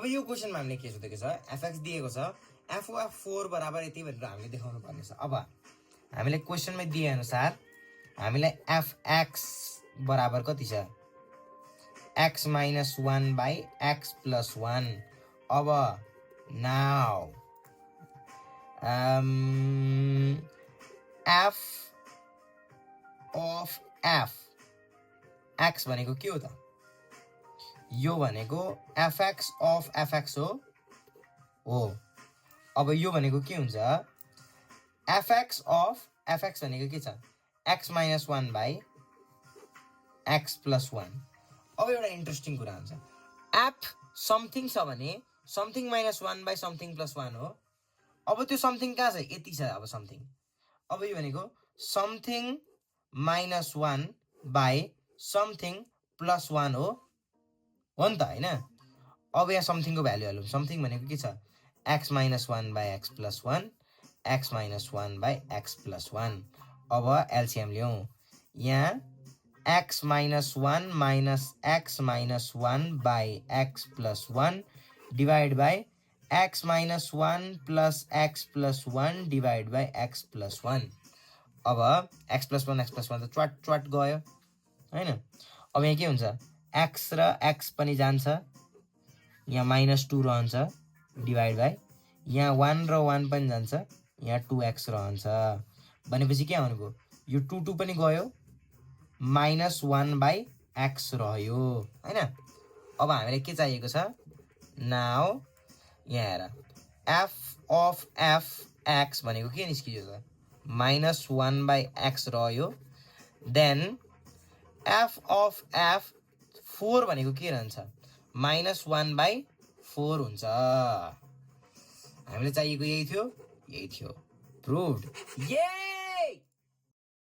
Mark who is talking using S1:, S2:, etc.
S1: अब यो क्वेसनमा हामीले के सोधेको छ fx दिएको छ f of f4 बराबर यति भनेर हामीले देखाउनु पर्ने छ। अब हामीले क्वेसनमै दिए अनुसार हामीलाई fx बराबर कति छ x minus 1 by x plus 1। अब now f of f x भनेको के हो त यो भनेको fx of fx हो। अब यो भनेको के हुन्छ fx of fx भनेको के छ x minus 1 by x plus 1। अब एउटा इन्ट्रेस्टिङ कुरा हुन्छ f समथिङ छ भने something minus 1 by something plus 1 हो। अब त्यो समथिङ कहाँ छ यति छ। अब समथिङ अब यो भनेको something minus 1 by something plus 1 हो नि त हैन। अब यहाँ समथिङको भ्यालु हालौँ। समथिङ भनेको के छ x minus 1 by x plus 1 x minus 1 by x plus 1। अब एलसीएम ल्याउँ। यहाँ x minus 1 minus x minus 1 by x plus 1 divide by x minus 1 plus x plus 1 divide by x plus 1। अब x plus 1 त च्वाट च्वाट गयो हैन। अब यहाँ के हुन्छ x र x पनि जान्छ यहाँ -2 रहन्छ डिभाइड बाइ यहाँ 1 र 1 पनि जान्छ यहाँ 2x रहन्छ भनेपछि के आउनु भयो यो 2 2 पनि गयो -1 by x रह्यो हैन। अब हामीलाई के चाहिएको छ नाउ यहाँ हेर f of f x भनेको के निस्कियो त -1 by x रह्यो। देन f of f 4 भनेको के रहन्छ -1 by 4 हुन्छ। हामीले चाहिएको यही थियो प्रुभड। ये